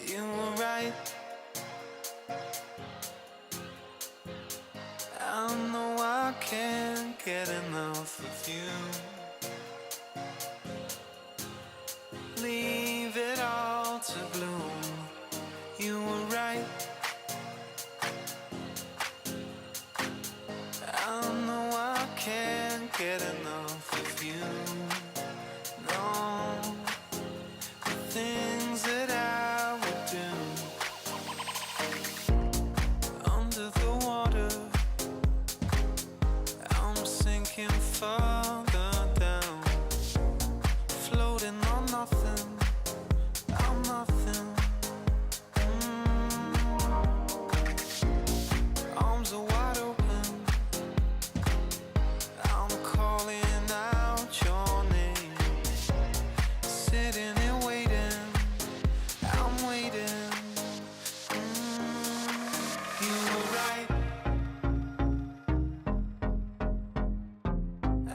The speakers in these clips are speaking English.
You were right. I know I can't get enough of you. Leave it all to bloom. You were right. I know I can't get enough of you. No, the things that I would do under the water, I'm sinking further down, floating on nothing, I'm nothing. Arms are wide open, I'm calling out your name, sitting and waiting, I'm waiting. You were right.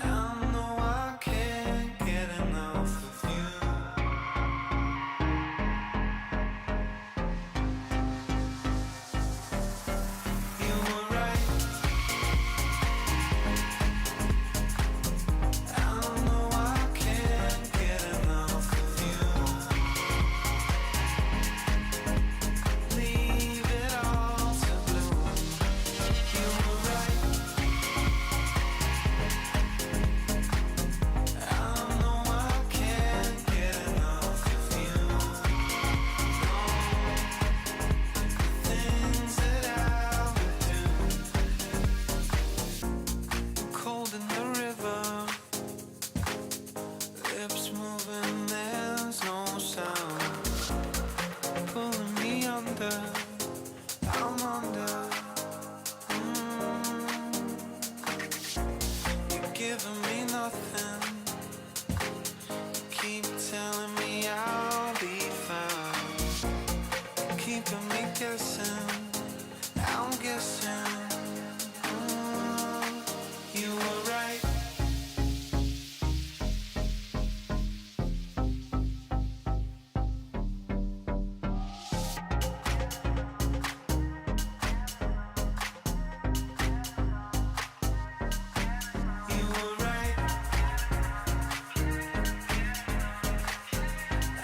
I know I can't get enough of you. You were right. I know I can't get enough of you. Leave it all to bloom. You were right. I know I can't get enough of you. Things that I would do. Cold in the river, lips moving, there's no sound. Pulling me under, I'm under. You're giving me nothing. Keep telling me I'll be fine. Keeping me guessing, I'm guessing. You were right. You were right.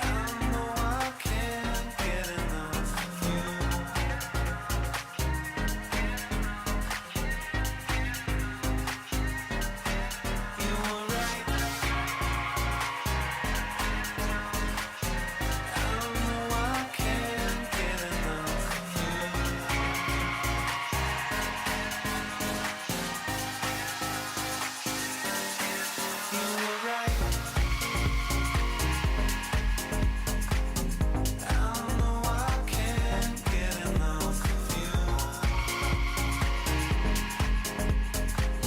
I know I can't get enough of you. You were right. I know I can't get enough of you. You were right. I know I can't get enough of you.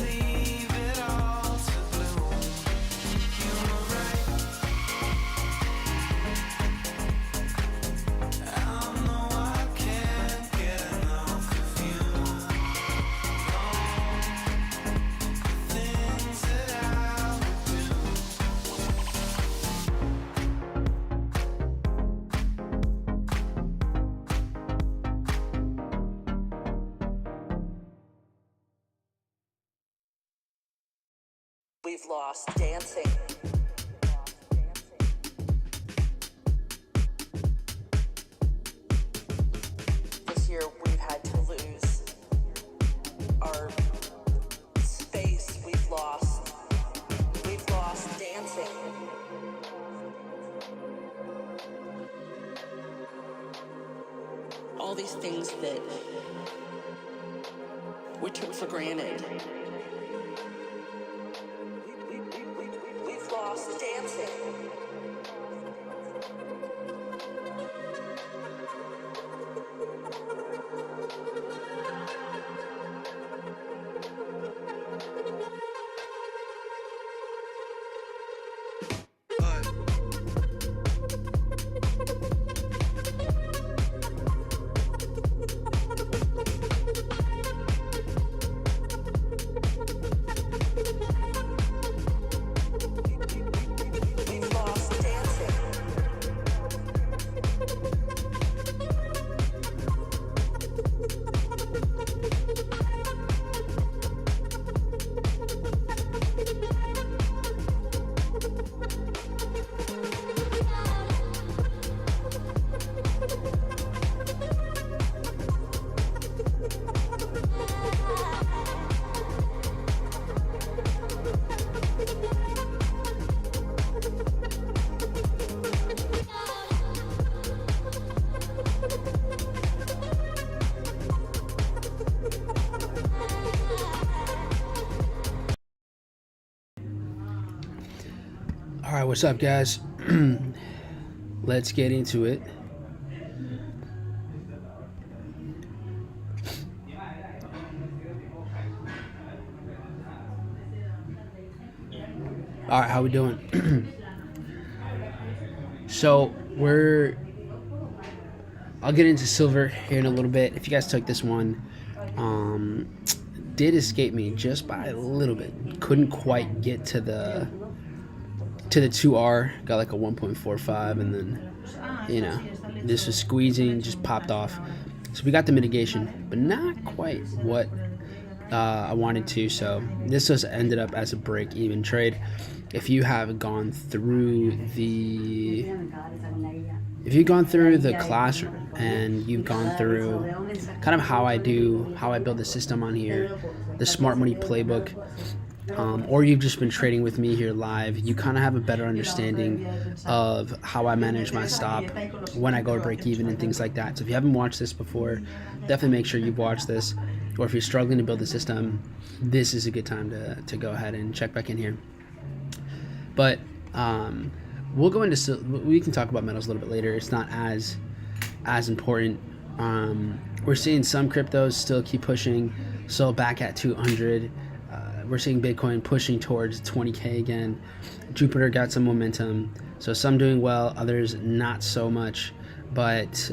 Leave it all to bloom. You were right. I know I can't get enough of you. Things that I would do. We've lost dancing. all these things that we took for granted. We've lost dancing. All right, what's up, guys? Let's get into it. All right, how we doing? So I'll get into silver here in a little bit. If you guys took this one, did escape me just by a little bit. Couldn't quite get to the 2R. Got like a 1.45, and then this was squeezing, just popped off. So we got the mitigation, but not quite what I wanted to. So this just ended up as a break-even trade. If you have gone through the classroom and you've gone through kind of how I build the system on here, the smart money playbook, or you've just been trading with me here live, you kind of have a better understanding of how I manage my stop when I go to break even and things like that. So if you haven't watched this before, definitely make sure you've watched this. Or if you're struggling to build the system, this is a good time to go ahead and check back in here. But we can talk about metals a little bit later. It's not as important. We're seeing some cryptos still keep pushing, so back at 200. We're seeing Bitcoin pushing towards 20K again. Jupiter got some momentum, so some doing well, others not so much. But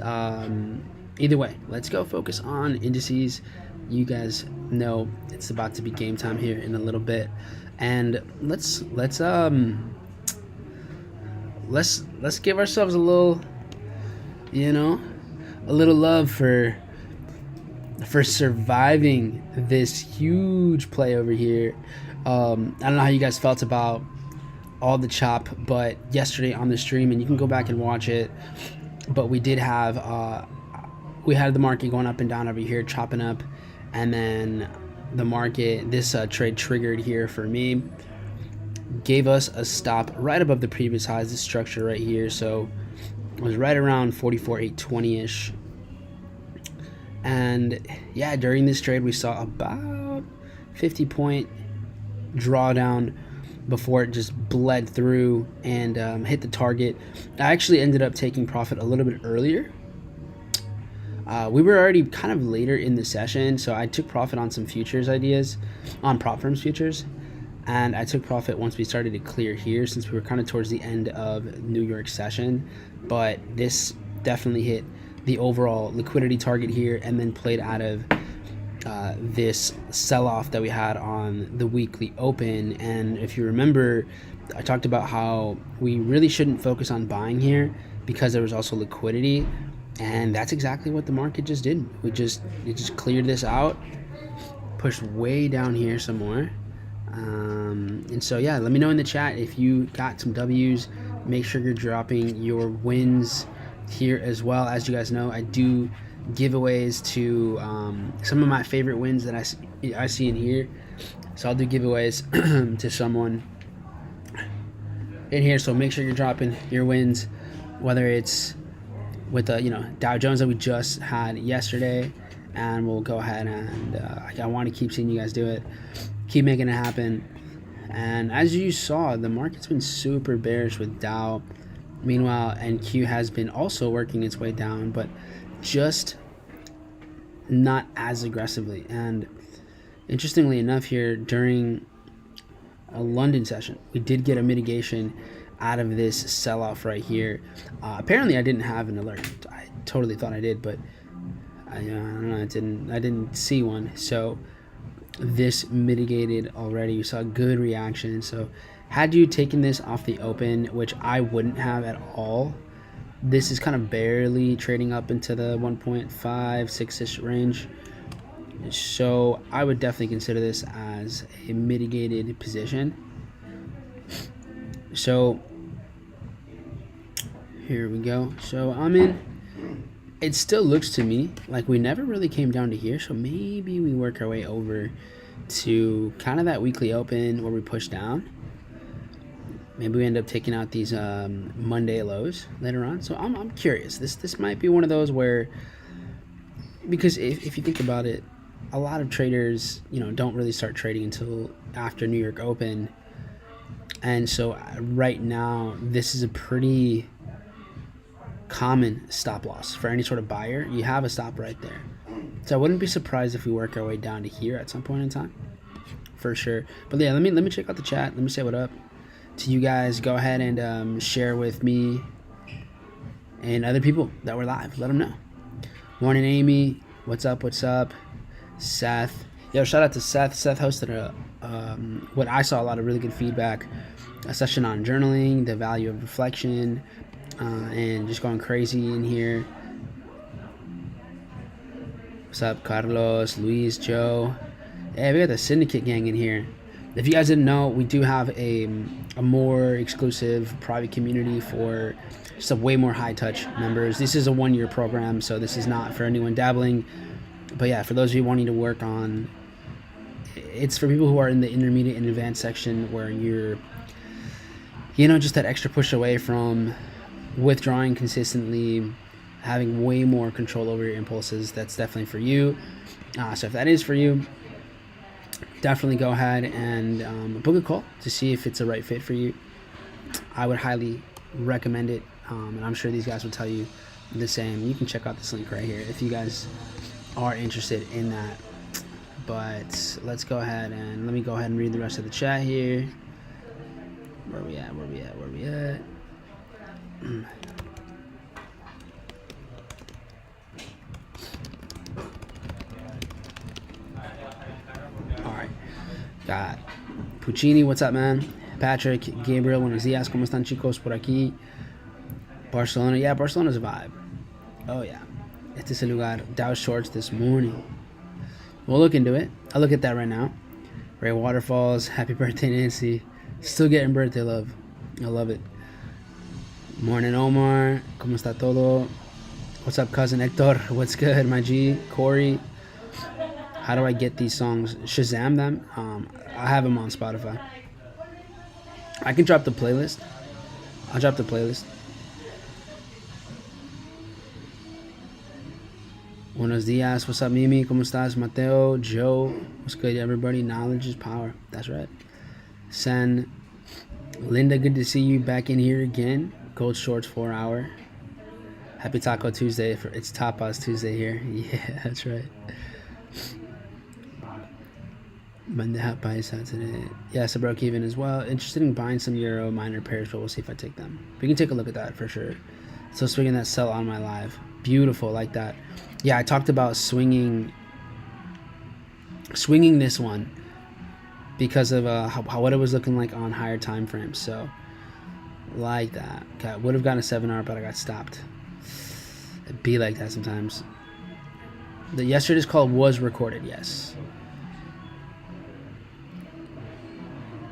either way, let's go focus on indices. You guys know it's about to be game time here in a little bit, and let's give ourselves a little, a little love for surviving this huge play over here. I don't know how you guys felt about all the chop, but yesterday on the stream, and you can go back and watch it, but we did have we had the market going up and down over here, chopping up, and then the market, this trade triggered here for me, gave us a stop right above the previous highs, this structure right here. So it was right around 44,820-ish. And yeah, during this trade we saw about 50-point drawdown before it just bled through and hit the target. I actually ended up taking profit a little bit earlier. We were already kind of later in the session, so I took profit on some futures ideas, on prop firms futures, and I took profit once we started to clear here, since we were kind of towards the end of New York session. But this definitely hit the overall liquidity target here, and then played out of this sell-off that we had on the weekly open. And if you remember, I talked about how we really shouldn't focus on buying here because there was also liquidity, and that's exactly what the market just did. It just cleared this out, pushed way down here some more. And so yeah, let me know in the chat if you got some W's. Make sure you're dropping your wins here as well. As you guys know, I do giveaways to some of my favorite wins that I see in here, so I'll do giveaways to someone in here. So make sure you're dropping your wins, whether it's with the Dow Jones that we just had yesterday, and we'll go ahead and I want to keep seeing you guys do it, keep making it happen. And as you saw, the market's been super bearish with Dow. Meanwhile, NQ has been also working its way down, but just not as aggressively. And interestingly enough, here during a London session, we did get a mitigation out of this sell-off right here. Apparently, I didn't have an alert. I totally thought I did, but I don't know. I didn't see one. So this mitigated already. You saw good reaction. So had you taken this off the open, which I wouldn't have at all, this is kind of barely trading up into the 1.56-ish range. So I would definitely consider this as a mitigated position. So here we go. So I'm in. It still looks to me like we never really came down to here. So maybe we work our way over to kind of that weekly open where we push down. Maybe we end up taking out these Monday lows later on. So I'm curious. This might be one of those where, because if you think about it, a lot of traders, don't really start trading until after New York Open. And so right now, this is a pretty common stop loss for any sort of buyer. You have a stop right there. So I wouldn't be surprised if we work our way down to here at some point in time, for sure. But yeah, let me check out the chat. Let me say what up to you guys. Go ahead and share with me and other people that were live. Let them know. Morning, Amy. What's up? What's up? Seth. Yo, shout out to Seth. Seth hosted what I saw a lot of really good feedback, a session on journaling, the value of reflection, and just going crazy in here. What's up, Carlos, Luis, Joe? Hey, we got the Syndicate gang in here. If you guys didn't know, we do have a more exclusive private community for just a way more high touch members. This is a 1-year program, so this is not for anyone dabbling. But yeah, for those of you wanting to work on, it's for people who are in the intermediate and advanced section where you're, just that extra push away from withdrawing consistently, having way more control over your impulses. That's definitely for you. So if that is for you, definitely go ahead and book a call to see if it's a right fit for you. I would highly recommend it, and I'm sure these guys will tell you the same. You can check out this link right here if you guys are interested in that. But let's go ahead and let me go ahead and read the rest of the chat here. Where we at? Alright. Got Puccini, what's up, man? Patrick, Gabriel, buenos días, ¿cómo están, chicos, por aquí? Barcelona, yeah, Barcelona's a vibe. Oh, yeah. Este es el lugar. Dow shorts this morning. We'll look into it. I'll look at that right now. Ray Waterfalls, happy birthday, Nancy. Still getting birthday love. I love it. Morning, Omar. ¿Cómo está todo? What's up, cousin Hector? What's good, my G? Corey. How do I get these songs? Shazam them? I have them on Spotify. I can drop the playlist. I'll drop the playlist. Buenos días. What's up, Mimi? ¿Cómo estás? Mateo, Joe. What's good, everybody? Knowledge is power. That's right. Sen. Linda, good to see you back in here again. Gold Shorts 4 hour. Happy Taco Tuesday. It's Tapas Tuesday here. Yeah, that's right. Bandeja Paisa today. Yes, I broke even as well. Interested in buying some Euro minor pairs, but we'll see if I take them. We can take a look at that for sure. So swinging that sell on my live. Beautiful, like that. Yeah, I talked about swinging this one because of what it was looking like on higher time frames. So like that. Okay, would have gotten a 7R, but I got stopped. It'd be like that sometimes. The yesterday's call was recorded, yes.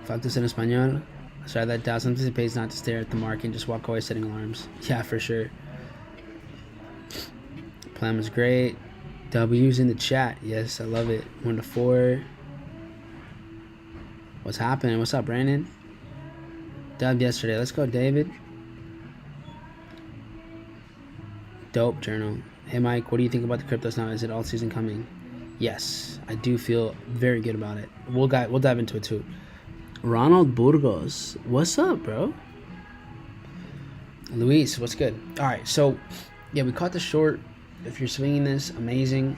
Factos en español. Let's write that down. Sometimes it pays not to stare at the market and just walk away setting alarms. Yeah, for sure. Plan was great. W's in the chat. Yes, I love it. 1 to 4. What's happening? What's up, Brandon? Dubbed yesterday. Let's go, David. Dope journal. Hey Mike, what do you think about the cryptos now? Is it all season coming? Yes, I do feel very good about it. We'll dive into it too. Ronald Burgos, what's up, bro? Luis, what's good? All right, so yeah, we caught the short. If you're swinging this, amazing.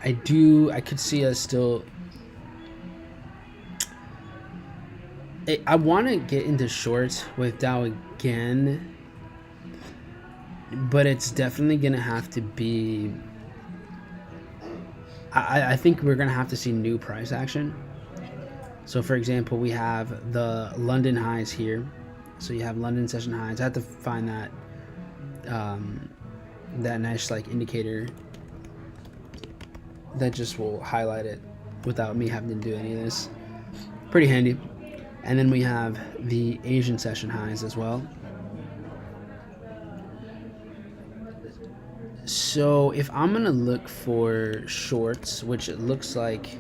I could see us still. I want to get into shorts with Dow again, but it's definitely gonna have to be. I think we're gonna have to see new price action. So, for example, we have the London highs here. So you have London session highs. I have to find that that nice like indicator that just will highlight it without me having to do any of this. Pretty handy. And then we have the Asian session highs as well. So if I'm gonna look for shorts, which it looks like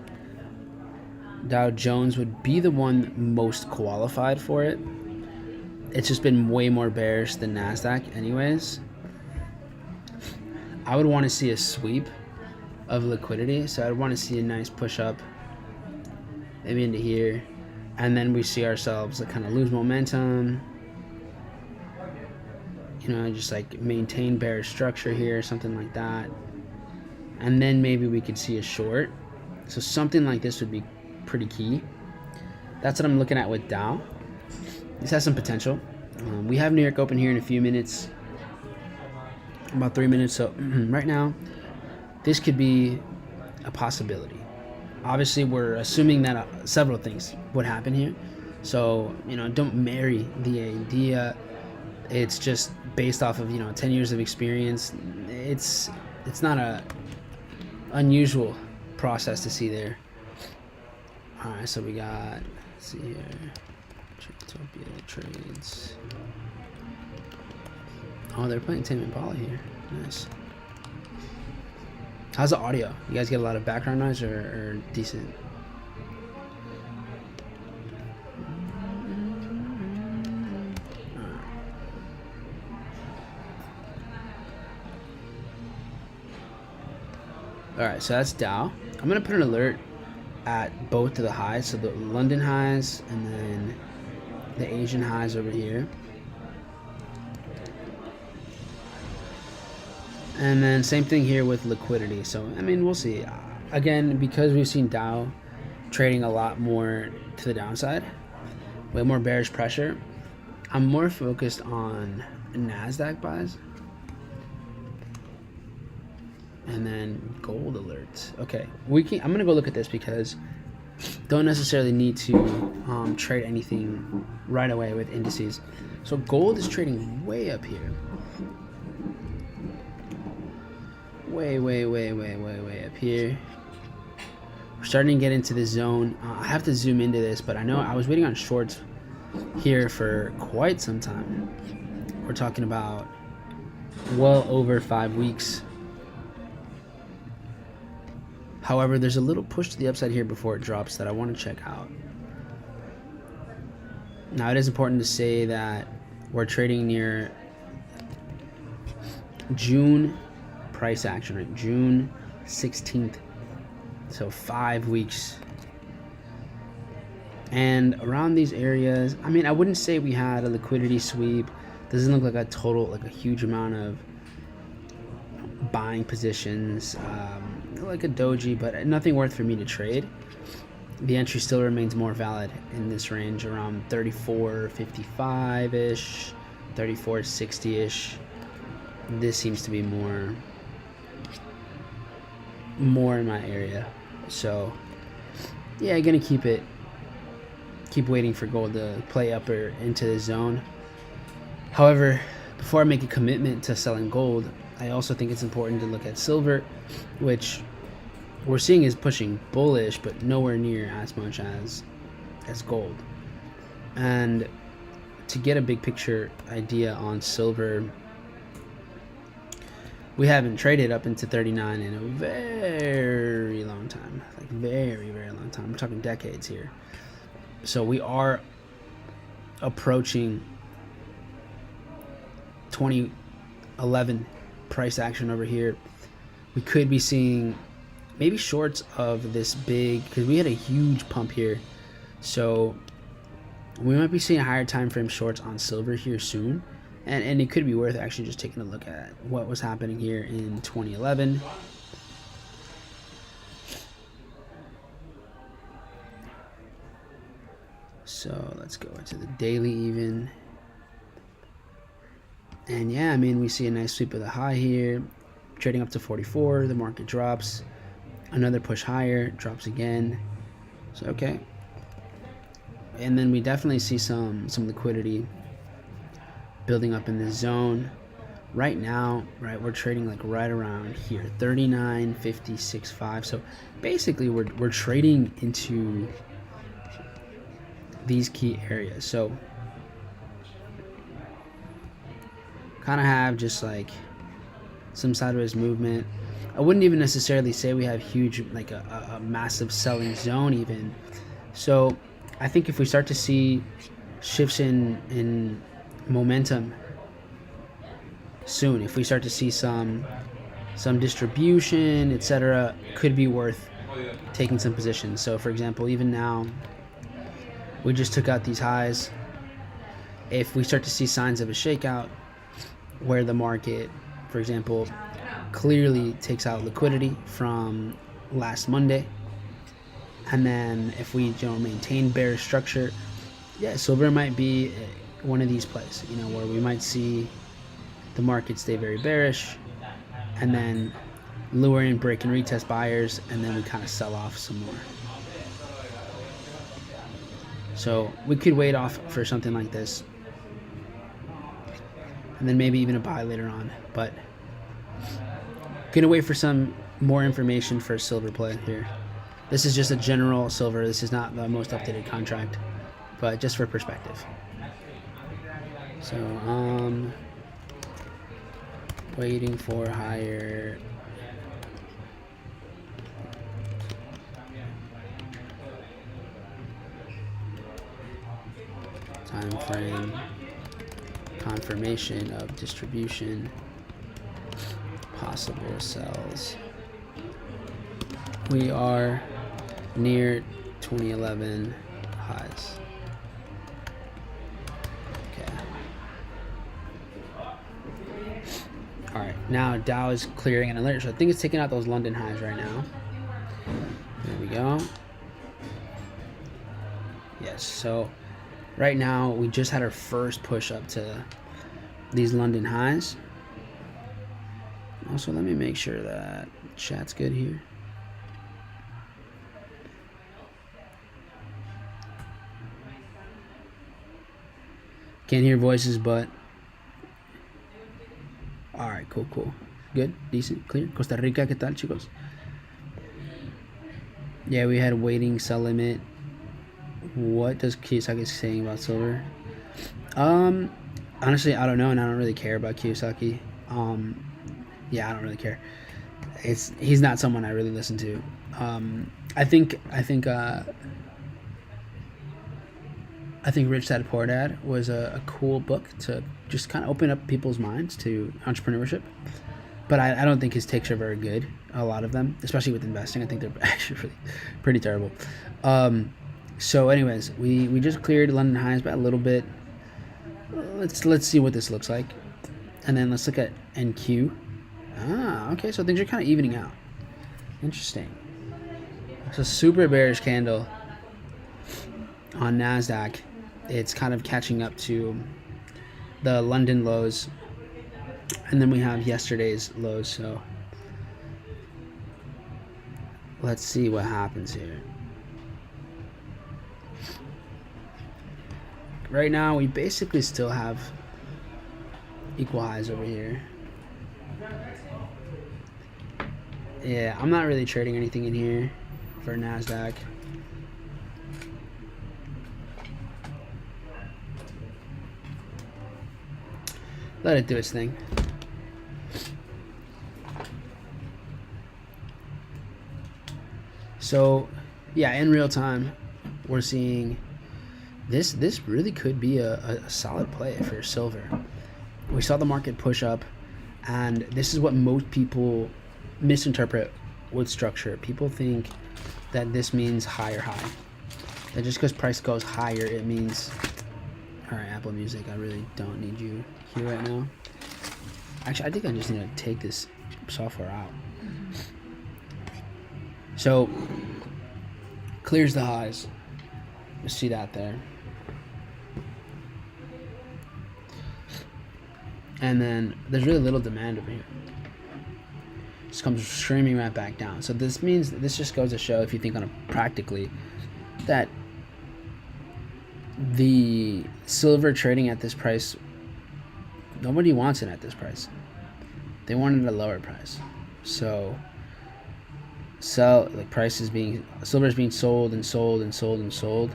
Dow Jones would be the one most qualified for it. It's just been way more bearish than NASDAQ anyways. I would want to see a sweep of liquidity. So I'd want to see a nice push up maybe into here. And then we see ourselves like kind of lose momentum. You know, just like maintain bearish structure here, something like that. And then maybe we could see a short. So something like this would be pretty key. That's what I'm looking at with Dow. This has some potential. We have New York open here in a few minutes. About 3 minutes. So right now, this could be a possibility. Obviously, we're assuming that several things would happen here. So, you know, don't marry the idea. It's just based off of, 10 years of experience. It's not a unusual process to see there. All right, so we got, let's see here, tradetopia trades. Oh, they're playing Tame Impala here. Nice. How's the audio? You guys get a lot of background noise or decent? All right, so that's Dow. I'm gonna put an alert at both of the highs, so the London highs and then the Asian highs over here. And then same thing here with liquidity. So, I mean, we'll see. Again, because we've seen Dow trading a lot more to the downside, way more bearish pressure, I'm more focused on NASDAQ buys. And then gold alerts. Okay, I'm gonna go look at this because don't necessarily need to trade anything right away with indices. So gold is trading way up here. Way up here. We're starting to get into the zone. I have to zoom into this, but I know I was waiting on shorts here for quite some time. We're talking about well over 5 weeks. However, there's a little push to the upside here before it drops that I want to check out. Now, it is important to say that we're trading near June price action, right? June 16th. So 5 weeks. And around these areas, I mean, I wouldn't say we had a liquidity sweep. Doesn't look like a total, like a huge amount of buying positions, like a doji, but nothing worth for me to trade. The entry still remains more valid in this range around 34.55-ish, 34.60-ish. This seems to be more in my area. So yeah, gonna keep waiting for gold to play up or into the zone. However, before I make a commitment to selling gold, I also think it's important to look at silver, which we're seeing is pushing bullish, but nowhere near as much as gold. And to get a big picture idea on silver, we haven't traded up into 39 in a very long time, like very long time. We're talking decades here. So we are approaching 2011 price action over here. We could be seeing maybe shorts of this big, because we had a huge pump here. So we might be seeing higher time frame shorts on silver here soon. And it could be worth actually just taking a look at what was happening here in 2011. So let's go into the daily even. And yeah, I mean, we see a nice sweep of the high here, trading up to 44. The market drops, another push higher, drops again. So okay. And then we definitely see some liquidity building up in this zone. Right now, right, we're trading like right around here, 39.56.5. So basically we're trading into these key areas. So kind of have just like some sideways movement. I wouldn't even necessarily say we have huge, like a massive selling zone even. So I think if we start to see shifts in momentum soon, if we start to see some distribution, etc., could be worth taking some positions. So for example, even now we just took out these highs. If we start to see signs of a shakeout where the market, for example, clearly takes out liquidity from last Monday, and then if we maintain bearish structure, yeah, silver might be one of these plays, where we might see the market stay very bearish and then lure in break and retest buyers, and then we kind of sell off some more. So we could wait off for something like this and then maybe even a buy later on, but gonna wait for some more information for a silver play here. This is just a general silver. This is not the most updated contract, but just for perspective. So waiting for higher time frame confirmation of distribution, possible sells. We are near 2011 highs. Okay. All right, now Dow is clearing an alert, so I think it's taking out those London highs right now. There we go. Yes, so right now we just had our first push up to these London highs. Also, let me make sure that chat's good here. Can't hear voices, but all right, cool, good, decent, clear. Costa Rica, ¿qué tal, chicos? Yeah, we had waiting sell limit. What does Kiyosaki saying about silver? Honestly, I don't know, and I don't really care about Kiyosaki. Yeah, I don't really care. He's not someone I really listen to. I think Rich Dad Poor Dad was a cool book to just kind of open up people's minds to entrepreneurship. But I don't think his takes are very good, a lot of them, especially with investing. I think they're actually pretty terrible. So anyways, we just cleared London highs by a little bit. Let's see what this looks like. And then let's look at NQ. Okay, so things are kind of evening out. Interesting. So super bearish candle on NASDAQ. It's kind of catching up to the London lows, and then we have yesterday's lows. So let's see what happens here. Right now we basically still have equal highs over here. Yeah, I'm not really trading anything in here for NASDAQ. Let it do its thing. So, yeah, in real time, we're seeing this really could be a solid play for silver. we saw the market push up, and this is what most people misinterpret with structure. People think that this means higher high. That just because price goes higher, it means, all right, Apple Music, I really don't need you here right now. Actually, I think I just need to take this software out. So, clears the highs. You see that there. And then there's really little demand over here. Just comes streaming right back down. So this means, this just goes to show, if you think on it practically, that the silver trading at this price, nobody wants it at this price. They want it at a lower price. So silver is being sold and sold and sold and sold.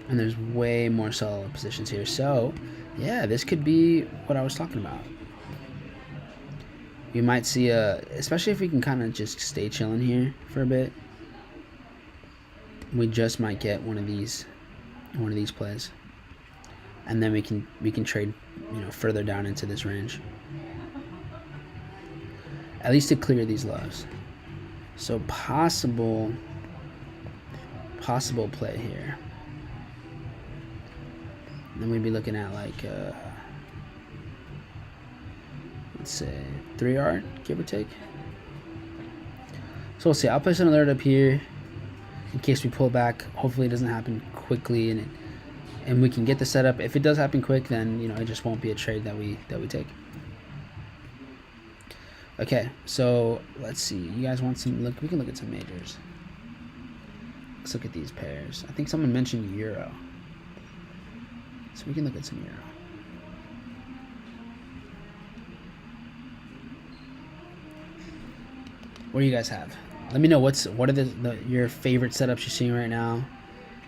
And there's way more sell positions here. So yeah, this could be what I was talking about. We might see especially if we can kind of just stay chilling here for a bit, we just might get one of these plays, and then we can trade, further down into this range, at least to clear these lows. So possible play here. Then we'd be looking at like let's say 3R, give or take. So we'll see. I'll place an alert up here in case we pull back. Hopefully it doesn't happen quickly, and we can get the setup. If it does happen quick, then it just won't be a trade that we take. Okay, so let's see. You guys want some look? We can look at some majors. Let's look at these pairs. I think someone mentioned euro, so we can look at some euro. What do you guys have? Let me know what are your favorite setups you're seeing right now.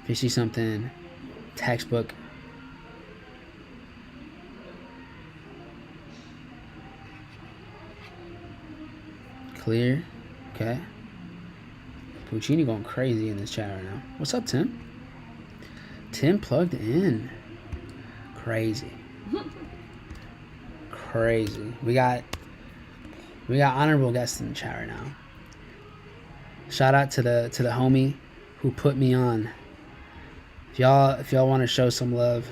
If you see something textbook. Clear. Okay. Puccini going crazy in this chat right now. What's up, Tim? Tim plugged in. Crazy. Crazy. We got honorable guests in the chat right now. Shout out to the homie who put me on. If y'all want to show some love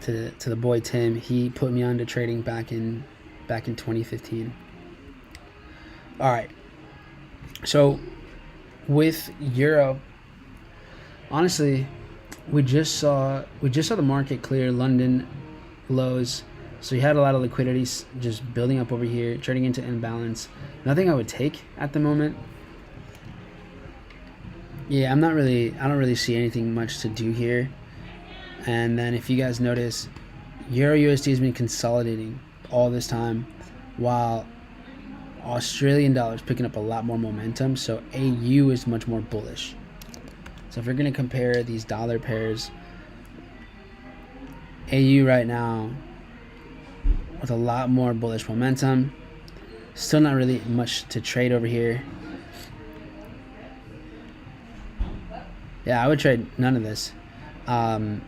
to the boy Tim, he put me on to trading back in 2015. All right. So with euro, honestly, we just saw the market clear London lows. So you had a lot of liquidity just building up over here, trading into imbalance. Nothing I would take at the moment. Yeah, I don't really see anything much to do here. And then if you guys notice, Euro USD has been consolidating all this time, while Australian dollar is picking up a lot more momentum. So AU is much more bullish. So if you're going to compare these dollar pairs, AU right now with a lot more bullish momentum. Still not really much to trade over here. Yeah, I would trade none of this. And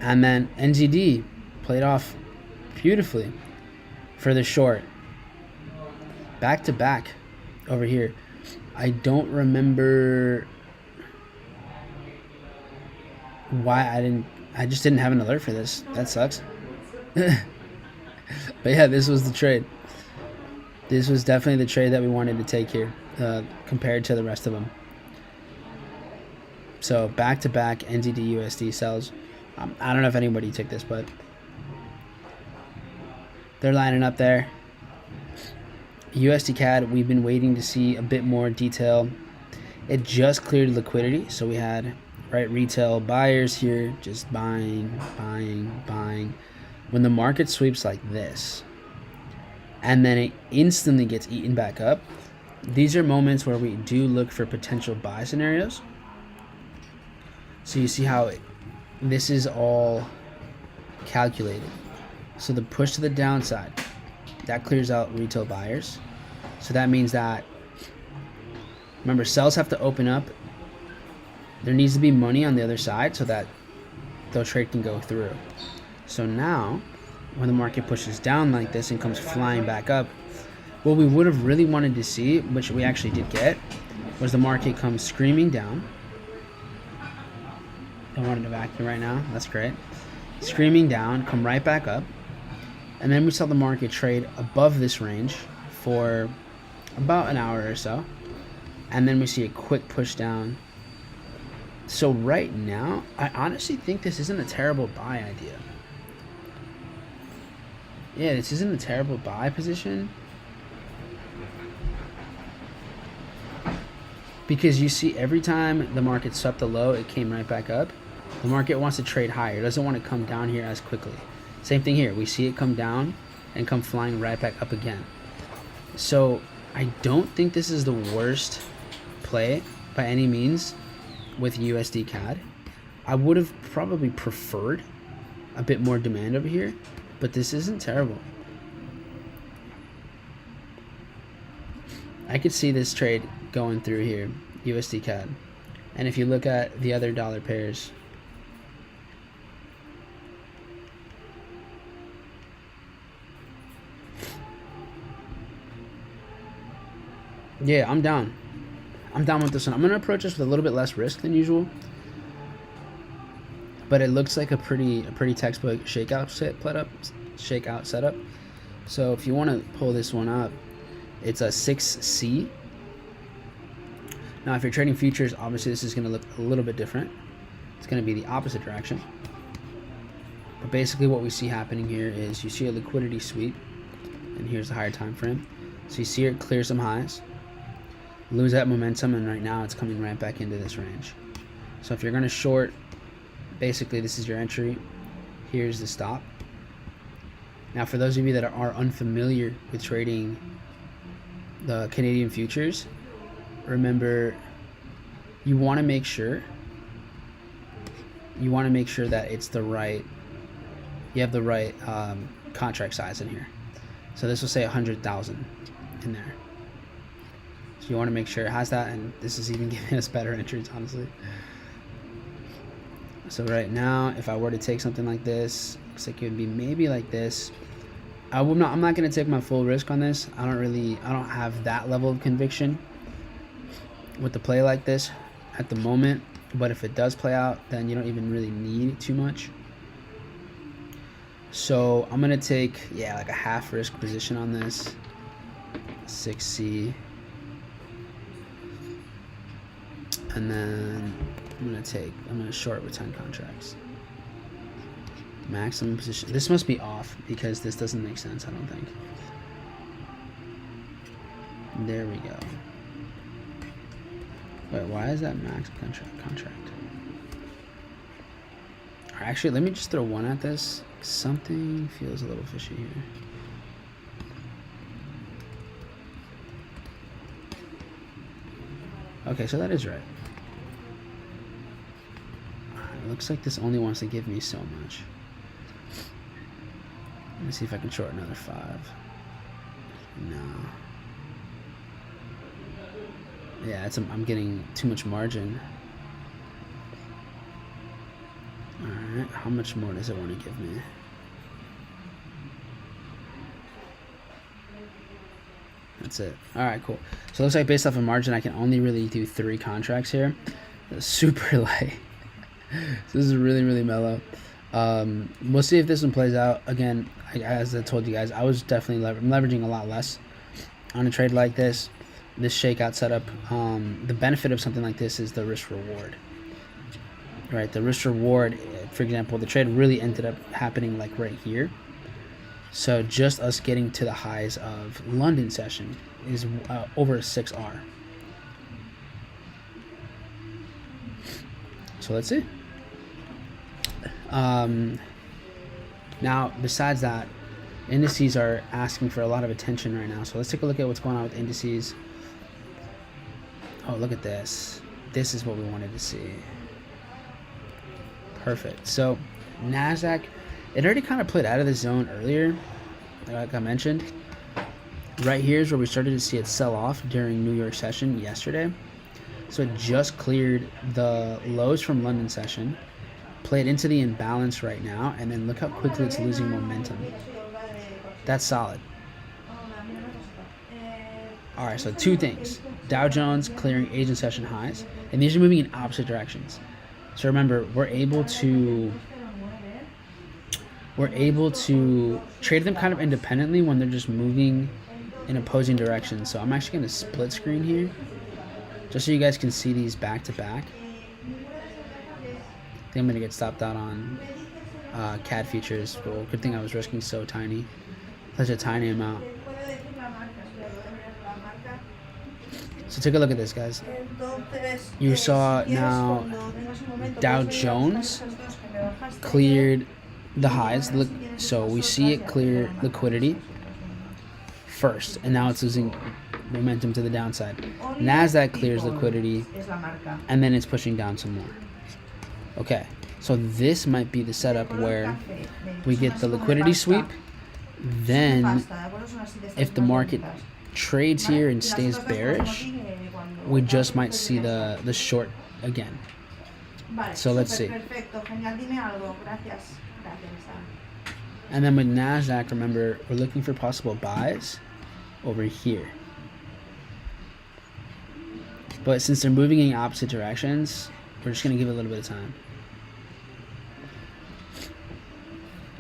then NZD played off beautifully for the short. Back to back over here. I don't remember why I just didn't have an alert for this. That sucks. But yeah, this was the trade. This was definitely the trade that we wanted to take here, compared to the rest of them. So back-to-back NZD USD sells. I don't know if anybody took this, but they're lining up there. USD CAD, we've been waiting to see a bit more detail. It just cleared liquidity, so we had retail buyers here just buying. When the market sweeps like this, and then it instantly gets eaten back up, these are moments where we do look for potential buy scenarios. So you see how this is all calculated. So the push to the downside, that clears out retail buyers. So that means that, remember, sells have to open up. There needs to be money on the other side so that the trade can go through. So now, when the market pushes down like this and comes flying back up, what we would have really wanted to see, which we actually did get, was the market come screaming down. I wanted to vacuum right now. That's great. Screaming down, come right back up. And then we saw the market trade above this range for about an hour or so. And then we see a quick push down. So right now, I honestly think this isn't a terrible buy idea. Yeah, this isn't a terrible buy position. Because you see every time the market swept the low, it came right back up. The market wants to trade higher. It doesn't want to come down here as quickly. Same thing here. We see it come down and come flying right back up again. So I don't think this is the worst play by any means with USD CAD. I would have probably preferred a bit more demand over here, but this isn't terrible. I could see this trade going through here, USD CAD. And if you look at the other dollar pairs, yeah, I'm down. I'm down with this one. I'm going to approach this with a little bit less risk than usual. But it looks like a pretty textbook shakeout setup. So if you want to pull this one up, it's a 6C. Now if you're trading futures, obviously this is going to look a little bit different. It's going to be the opposite direction. But basically what we see happening here is you see a liquidity sweep, and here's the higher time frame. So you see it clear some highs, lose that momentum, and right now it's coming right back into this range. So if you're going to short, basically this is your entry. Here's the stop. Now for those of you that are unfamiliar with trading the Canadian futures, remember you want to make sure that it's the right, you have the right contract size in here. So this will say 100,000 in there. So you want to make sure it has that, and this is even giving us better entries, honestly. So right now, if I were to take something like this, looks like it would be maybe like this. I'm not going to take my full risk on this. I don't have that level of conviction with the play like this at the moment. But if it does play out, then you don't even really need too much. So I'm going to take, yeah, like a half risk position on this. 6C. And then I'm going to short with 10 contracts. Maximum position. This must be off because this doesn't make sense, I don't think. There we go. Wait, why is that max contract? Actually, let me just throw one at this. Something feels a little fishy here. Okay, so that is right. It looks like this only wants to give me so much. Let me see if I can short another 5. No. Yeah, I'm getting too much margin. Alright, how much more does it want to give me? That's it. Alright, cool. So it looks like based off of margin, I can only really do 3 contracts here. That's super light. This is really, really mellow. We'll see if this one plays out. Again, as I told you guys, I was definitely leveraging a lot less on a trade like this shakeout setup. The benefit of something like this is the risk reward, right? The risk reward, for example, the trade really ended up happening like right here. So just us getting to the highs of London session is over a 6R. So let's see. Now, besides that, indices are asking for a lot of attention right now. So let's take a look at what's going on with indices. Oh, look at this. This is what we wanted to see. Perfect. So NASDAQ, it already kind of played out of the zone earlier, like I mentioned. Right here is where we started to see it sell off during New York session yesterday. So it just cleared the lows from London session, play it into the imbalance right now, and then look how quickly it's losing momentum. That's solid. All right, so two things. Dow Jones clearing Asian session highs, and these are moving in opposite directions. So remember, we're able to trade them kind of independently when they're just moving in opposing directions. So I'm actually going to split screen here, just so you guys can see these back to back. I think I'm going to get stopped out on CAD futures. Well, good thing I was risking so tiny, such a tiny amount. So take a look at this, guys. You saw now Dow Jones cleared the highs. Look, so we see it clear liquidity first, and now it's losing momentum to the downside. Nasdaq clears liquidity, and then it's pushing down some more. Okay, so this might be the setup where we get the liquidity sweep. Then, if the market trades here and stays bearish, we just might see the short again. So let's see. And then with Nasdaq, remember, we're looking for possible buys over here. But since they're moving in opposite directions, we're just going to give it a little bit of time.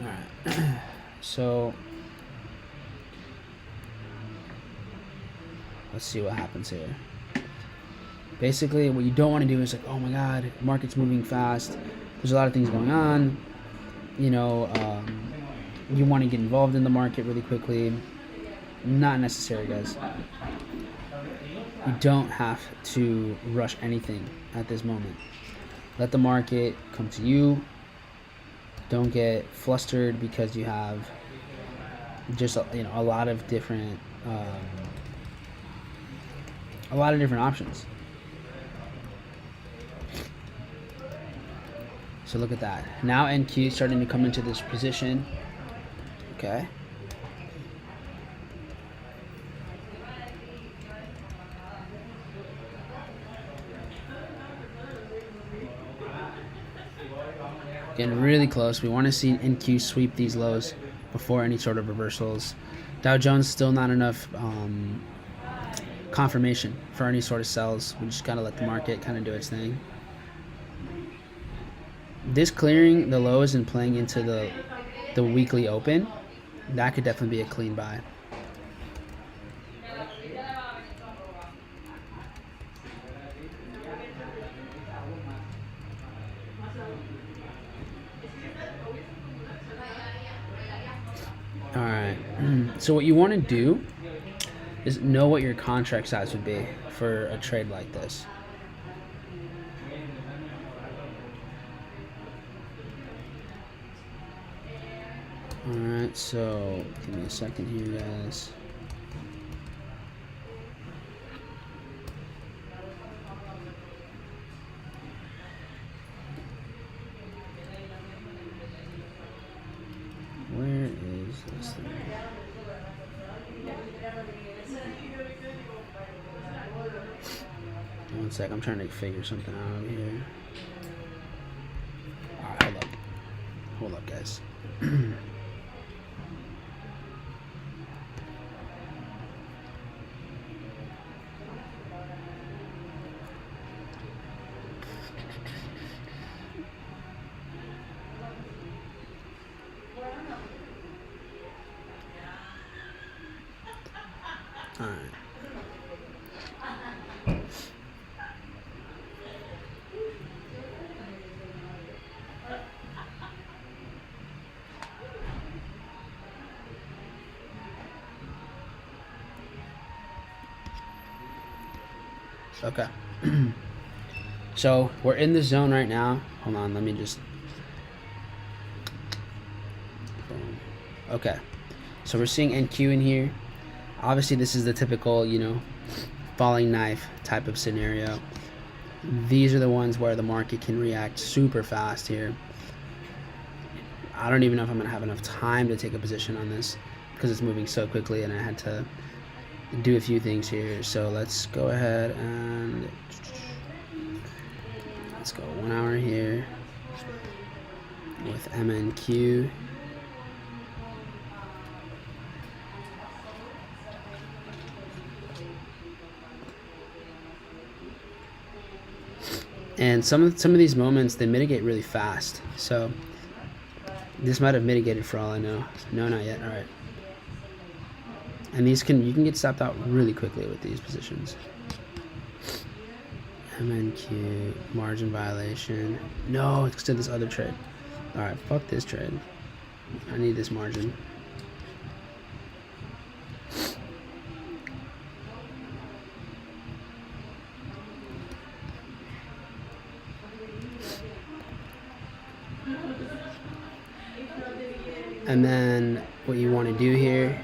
Alright, so let's see what happens here. Basically, what you don't want to do is like, oh my god, market's moving fast. There's a lot of things going on. You know, you want to get involved in the market really quickly. Not necessary, guys. You don't have to rush anything at this moment. Let the market come to you. Don't get flustered because you have just a lot of different options. So look at that. Now NQ is starting to come into this position. Okay. Getting really close. We want to see NQ sweep these lows before any sort of reversals. Dow Jones still not enough confirmation for any sort of sells. We just gotta let the market kind of do its thing. This clearing the lows and playing into the weekly open, that could definitely be a clean buy. Alright, so what you want to do is know what your contract size would be for a trade like this. Alright, so give me a second here, guys. Where is this thing? One sec, I'm trying to figure something out here. Alright, hold up. Hold up, guys. Alright. Okay. So we're in the zone right now. Hold on, let me just. Boom. Okay. So we're seeing NQ in here. Obviously, this is the typical, falling knife type of scenario. These are the ones where the market can react super fast here. I don't even know if I'm going to have enough time to take a position on this because it's moving so quickly and I had to do a few things here. So let's go ahead and let's go 1 hour here. with MNQ. And some of these moments, they mitigate really fast. So this might have mitigated for all I know. No, not yet. All right. And you can get stopped out really quickly with these positions. MNQ, margin violation. No, it's to this other trade. All right, fuck this trade. I need this margin. And then what you want to do here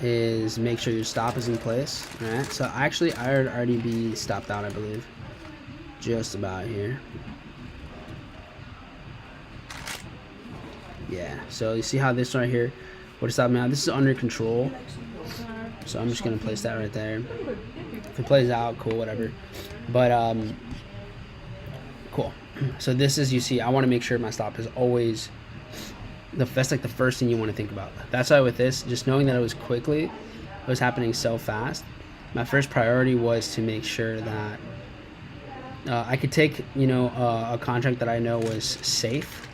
is make sure your stop is in place. All right, so actually I would already be stopped out, I believe, just about here. Yeah, so you see how this right here would stop me out. This is under control, so I'm just gonna place that right there. If it plays out, cool, whatever. But cool. So this is, you see, I want to make sure my stop is always that's like the first thing you want to think about. That's why with this, just knowing that it was happening so fast, my first priority was to make sure that I could take, you know, a contract that I know was safe,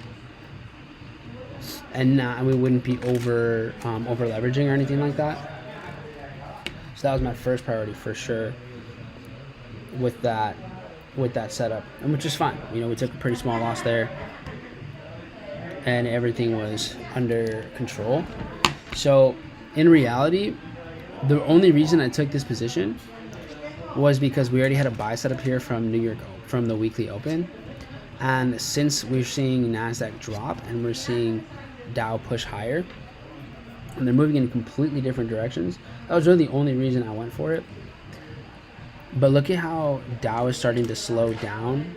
and we wouldn't be over leveraging or anything like that. So that was my first priority for sure with that setup, and which is fine. You know, we took a pretty small loss there, and everything was under control. So in reality, the only reason I took this position was because we already had a buy set up here from from the weekly open, and since we're seeing NASDAQ drop and we're seeing Dow push higher and they're moving in completely different directions, that was really the only reason I went for it. But look at how Dow is starting to slow down.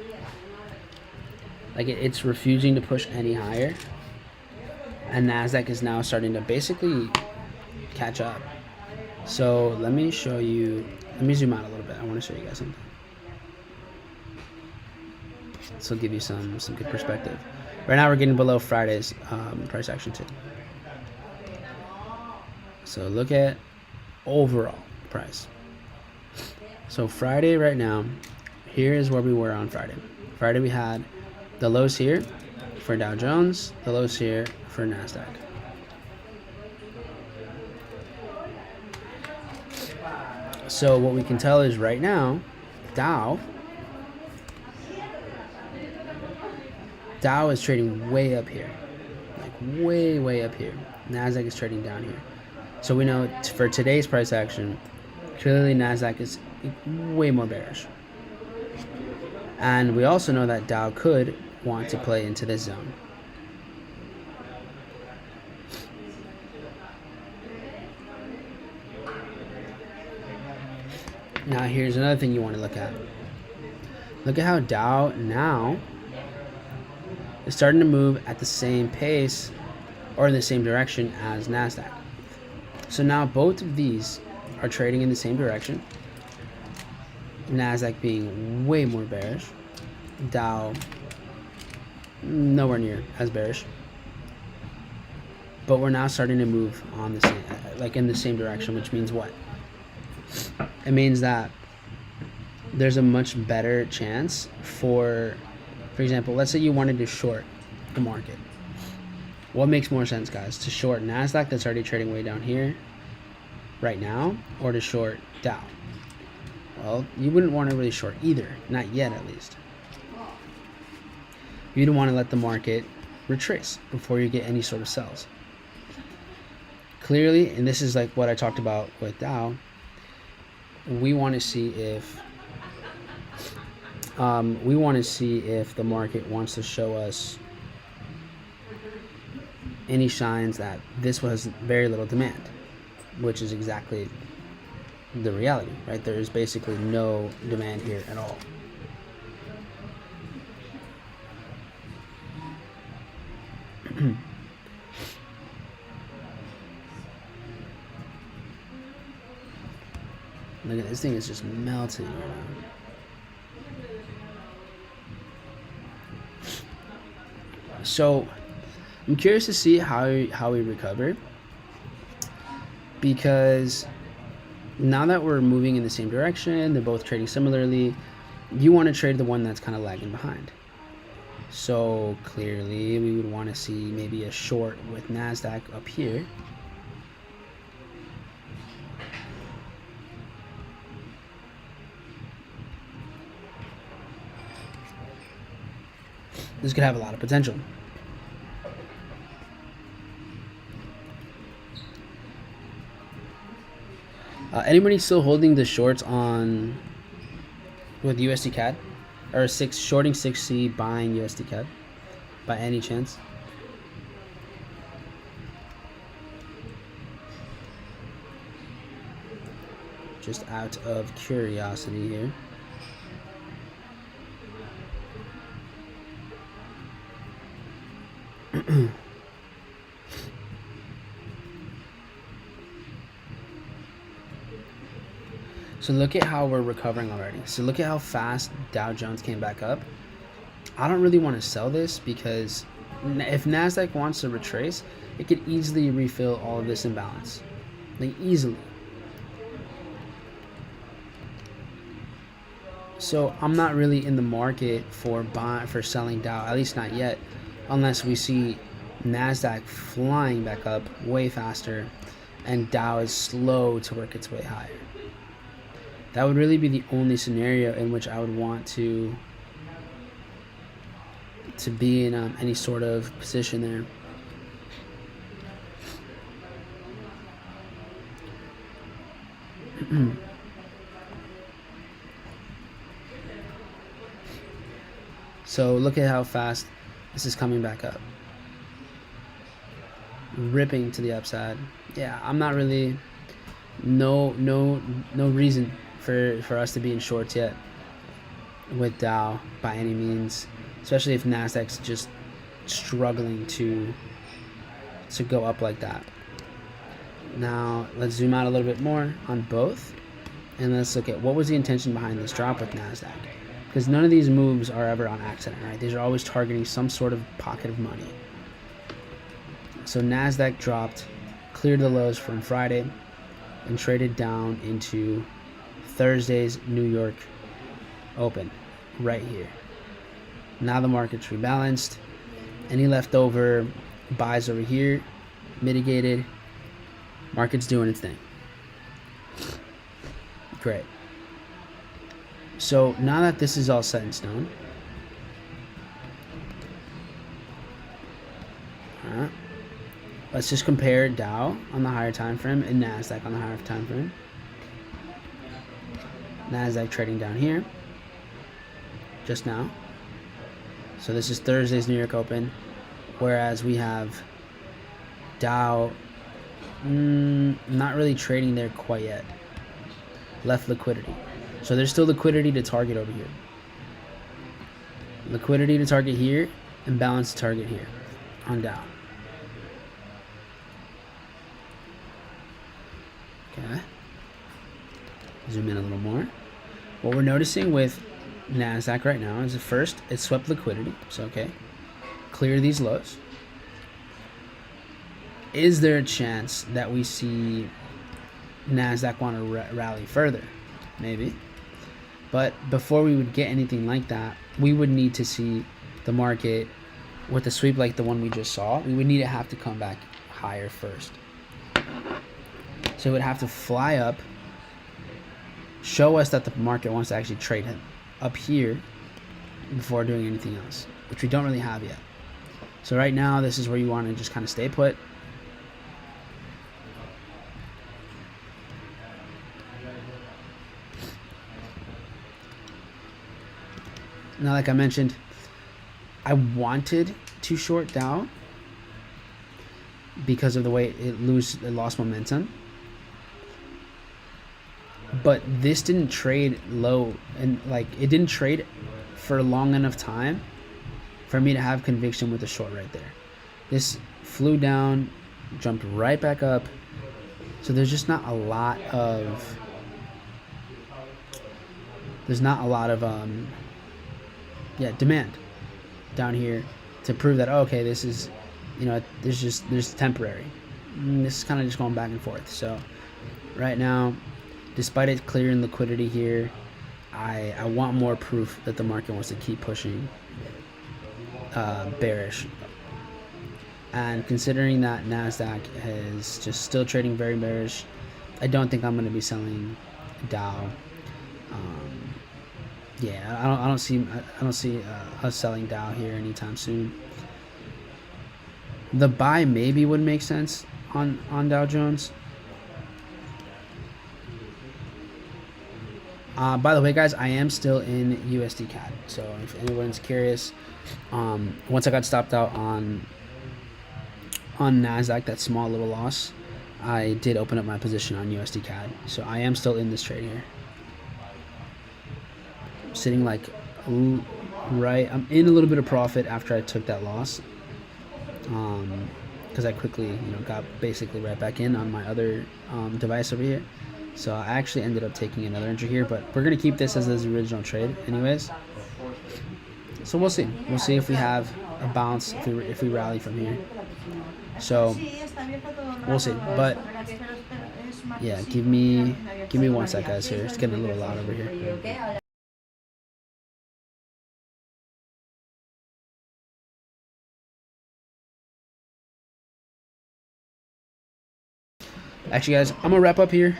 Like it's refusing to push any higher, and NASDAQ is now starting to basically catch up. So let me show you, let me zoom out a little bit. I want to show you guys something. This will give you some good perspective. Right now we're getting below Friday's price action too. So look at overall price. So Friday right now, here is where we were on Friday. Friday we had the lows here for Dow Jones, the lows here for NASDAQ. So what we can tell is right now, Dow is trading way up here, like way up here. NASDAQ is trading down here. So we know for today's price action, clearly NASDAQ is way more bearish. And we also know that Dow could want to play into this zone. Now here's another thing you want to look at. Look at how Dow now is starting to move at the same pace or in the same direction as NASDAQ. So now both of these are trading in the same direction. NASDAQ being way more bearish, Dow nowhere near as bearish. But we're now starting to move on the same, like in the same direction, which means what? It means that there's a much better chance for example, let's say you wanted to short the market. What makes more sense, guys? To short NASDAQ that's already trading way down here right now, or to short Dow? Well, you wouldn't want to really short either, not yet at least. You don't want to let the market retrace before you get any sort of sells. Clearly, and this is like what I talked about with Dow, we want to see if the market wants to show us any signs that this was very little demand, which is exactly the reality, right? There is basically no demand here at all. Look at this thing, is just melting right now. So I'm curious to see how we recover, because now that we're moving in the same direction, they're both trading similarly, you want to trade the one that's kind of lagging behind. So clearly we would want to see maybe a short with NASDAQ up here. This could have a lot of potential. Anybody still holding the shorts on with USD CAD, or shorting 6C, buying USD CAD by any chance? Just out of curiosity here. So look at how we're recovering already. So look at how fast Dow Jones came back up. I don't really want to sell this, because if NASDAQ wants to retrace, it could easily refill all of this imbalance. Like, easily. So I'm not really in the market for selling Dow, at least not yet, unless we see NASDAQ flying back up way faster and Dow is slow to work its way higher. That would really be the only scenario in which I would want to be in any sort of position there. So look at how fast this is coming back up, ripping to the upside. Yeah, I'm not really no reason for us to be in shorts yet with Dow by any means, especially if NASDAQ's just struggling to go up like that. Now let's zoom out a little bit more on both, and let's look at what was the intention behind this drop with NASDAQ, because none of these moves are ever on accident, right? These are always targeting some sort of pocket of money. So NASDAQ dropped, cleared the lows from Friday, and traded down into Thursday's New York open right here. Now the market's rebalanced. Any leftover buys over here mitigated. Market's doing its thing. Great. So now that this is all set in stone, let's just compare Dow on the higher time frame and NASDAQ on the higher time frame. NASDAQ trading down here just now. So this is Thursday's New York open, whereas we have Dow not really trading there quite yet. Left liquidity. So there's still liquidity to target over here. Liquidity to target here, and balance to target here on Dow. Okay. Zoom in a little more. What we're noticing with NASDAQ right now is, at first, it swept liquidity. So, okay, clear these lows. Is there a chance that we see NASDAQ want to rally further? Maybe. But before we would get anything like that, we would need to see the market with a sweep like the one we just saw. We would need to have to come back higher first. So it would have to fly up, show us that the market wants to actually trade him up here before doing anything else, which we don't really have yet. So right now, this is where you want to just kind of stay put. Now, like I mentioned, I wanted to short Dow because of the way it lost momentum. But this didn't trade low, and like it didn't trade for a long enough time for me to have conviction with the short right there. This flew down, jumped right back up. So there's just not a lot of demand down here to prove that, oh, okay, this is, there's temporary. This is kind of just going back and forth. So right now, despite it clearing liquidity here, I want more proof that the market wants to keep pushing bearish. And considering that NASDAQ is just still trading very bearish, I don't think I'm going to be selling Dow. Yeah, I don't see us selling Dow here anytime soon. The buy maybe would make sense on Dow Jones. By the way, guys, I am still in USD CAD. So if anyone's curious, once I got stopped out on NASDAQ, that small little loss, I did open up my position on USD CAD. So I am still in this trade here. I'm sitting like right. I'm in a little bit of profit after I took that loss. Because I quickly, got basically right back in on my other device over here. So I actually ended up taking another entry here, but we're going to keep this as his original trade anyways. So we'll see. We'll see if we have a bounce, if we rally from here. So we'll see. But yeah, give me 1 sec, guys. Here, it's getting a little loud over here. Actually, guys, I'm gonna wrap up here.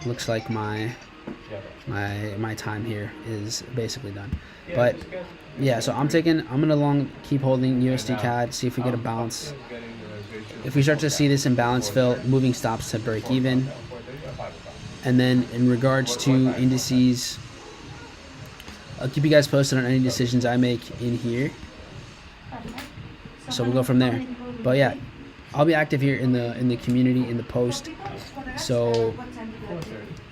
Looks like my time here is basically done. But yeah, so I'm gonna keep holding USD CAD, see if we get a bounce. If we start to see this imbalance fill, moving stops to break even. And then in regards to indices, I'll keep you guys posted on any decisions I make in here. So we'll go from there. But yeah, I'll be active here in the community, in the post. So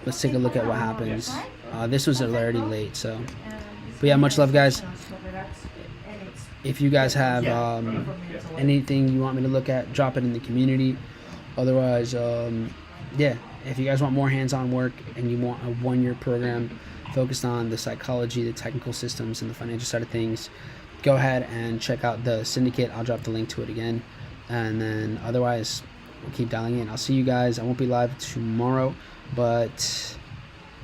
let's take a look at what happens. This was already late, so. But yeah, much love, guys. If you guys have anything you want me to look at, drop it in the community. Otherwise, yeah, if you guys want more hands-on work and you want a 1-year program focused on the psychology, the technical systems, and the financial side of things, go ahead and check out the syndicate. I'll drop the link to it again. And then otherwise, we'll keep dialing in. I'll see you guys. I won't be live tomorrow, but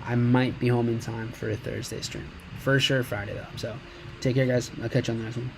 I might be home in time for a Thursday stream. For sure Friday, though. So take care, guys. I'll catch you on the next one.